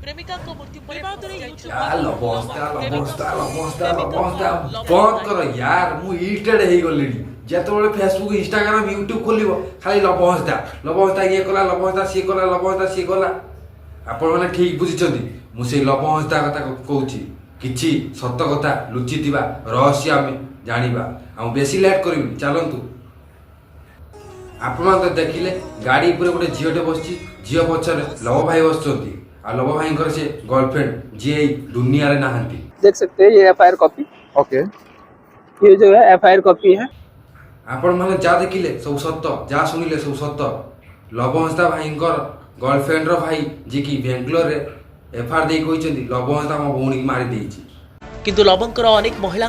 प्रेमिका को मृत्यु पर बंद कर यार मु इरिटेड हे गलिनी जेतबेले फेसबुक इंस्टाग्राम यूट्यूब खोलिबो खाली लबहंसदा ये कला लबहंसदा सी कला आपण माने ठीक बुझिचंदी मु से लबहंसदा कथा कहूची किछि सत्य कथा लुचि दिबा रहस्य आमे जानिबा आ बेसी लेट करबी चलंतु आपण तो देखिले गाड़ी ऊपर गोटे झीटे बसची झील पछरे लव भाई बसचंती आ लव भाई से गर्लफ्रेंड जी दुनिया रे नहांती देख सकते हैं ये एफआईआर कॉपी। ओके ये जो है एफआईआर कॉपी है। आपण माने जा देखिले सब सत्य जा सुनिले सब सत्य लवहंसदा भाई गर्लफ्रेंड रो भाई जी की बेंगलोर रे एफआईआर दे कहिसेंती लवहंसदा मो भौणी की मारी देछि किंतु लवंकर अनेक महिला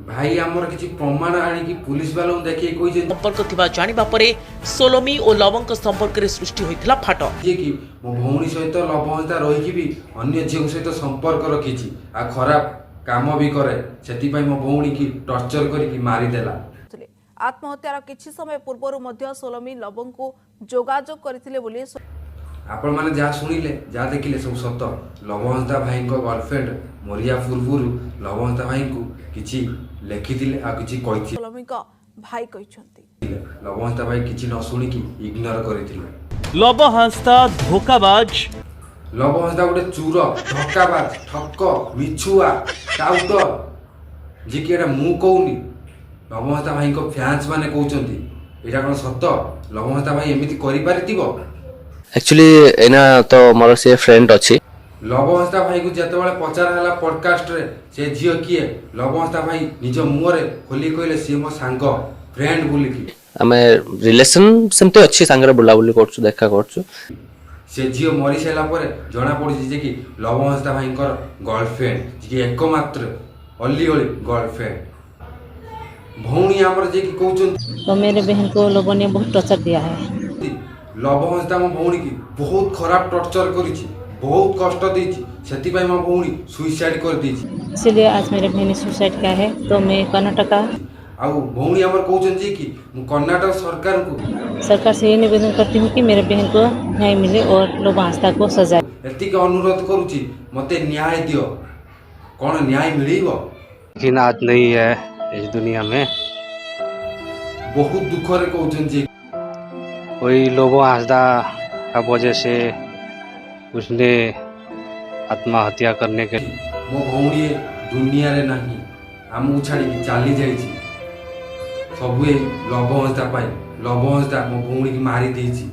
भाई आमर किछि प्रमाण आनी कि पुलिस वालों देखि कहिसेंती संपर्क थिबा जानिबा परे सोलोमी और लवंक संपर्क रे सृष्टि होइथिला फाट जे कि मो भौणी सहित लवहंसदा रही कि भी अन्य झील सहित संपर्क रखिछि आ खराब काम भी करे सेति पई मो भौणी की टॉर्चर करी कि मारी देला। आत्महत्यार किछि समय पूर्वरु मध्य सोलोमी लवंक को जोगाजोग करथिले बोली आपण माने जा सुनिले जा देखिले सब सत लवहंसदा भाई को गर्लफ्रेंड मरिया पूर्वरु लवहंसदा भाई को किछि लेखिथिले आ किछि कहिथि सोलोमी का भाई कहिसंती लवहंसदा भाई किछि न सुनी कि इग्नोर करिथिले लवहंसदा धोखाबाज लवहंसदा गोटे चूर धक्काबाज ठक्क मिछुआ टाउटर जे कि एटा मु कहूनी लवहंसदा भाई को फैंस माने कहउचंती एटा कोन सत लवहंसदा भाई एमिति करि पारितिबो एक्चुअली एना तो मोर से फ्रेंड अछि लवहंसदा भाई को जेतेबेले पचार हला पॉडकास्ट रे से झियो किए लवहंसदा भाई निज मुहरे खोली कहले से मो सांग फ्रेंड बोली की हमें रिलेशन सेमते अछि सांगरे बुला बुली करछु देखा करछु से झियो मरी सेला परे जणा पड़छि जे कि लवहंसदा भाई कर गर्लफ्रेंड जे एकमात्र ओनली गर्लफ्रेंड भौणी हमर जे कि कहउचन तो मेरे बहन को लोगों ने बहुत टॉर्चर दिया है। लवहंसदा मो भौणी की बहुत खराब टॉर्चर करिछि बहुत कष्ट देछि सेति पई मो भौणी सुसाइड कर देछि इसलिए आज मेरे बहन ने सुसाइड किया है। तो मैं कर्नाटक आउ भौणी हमर कहउचन जे कि कर्नाटक सरकार से ये निवेदन करती हूँ कि मेरे बहन को न्याय मिले और लवहंसदा को सजा एतिक अनुरोध करूछि मते न्याय दियो कोन न्याय मिलिबो लेकिन आज नहीं है इस दुनिया में बहुत दुख रे कहउचन जे वही लवहंसदा का वजह से उसने आत्महत्या करने के मो भौणी दुनिया रे नाही हम छाड़ी चली जाइछि सब लवहंसदा पाई लवहंसदा मो भौणी की मारी देछि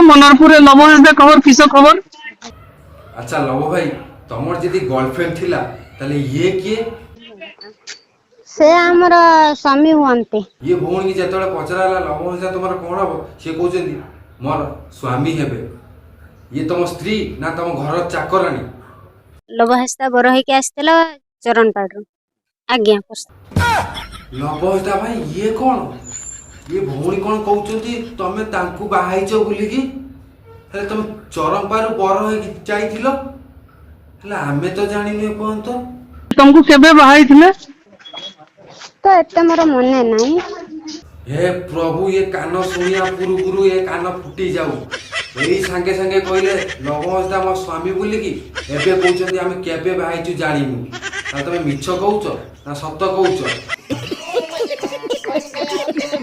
मनरपुर लवहंसदा खबर किस खबर। अच्छा लव भाई तमर जदी गर्लफ्रेंड थिला तले ये किए से हमर स्वामी हुअन्ते ये भौणी की जेतले पचराला लवहंसदा तमर कोन हबो से कहउचंदी मोर स्वामी हेबे ये तम स्त्री ना तम घर चाकरानी लवहंसदा बरो हे के आस्तेला चरण पाडरो आज्ञा लवहंसदा भाई ये कौन ये भौणी कौन कहउचंदी तमे तांकू बाहाइचो बोली की हेले तम चरमपारु बर हे जाइथिलो हेले हमें तो जानि नै पहंतो तुमको केबे बाहाई थिले तो एते मोर मने नाही। हे प्रभु ये कान सुनिया पुरु ये कान फुटी जाऊ एई संगे संगे कहले लवहंसदा मो स्वामी बोली की एबे कहउचंदी हमें केबे बाहाइचु जानिनु ना तमे मिछ कहउचो ना सत्य कहउचो।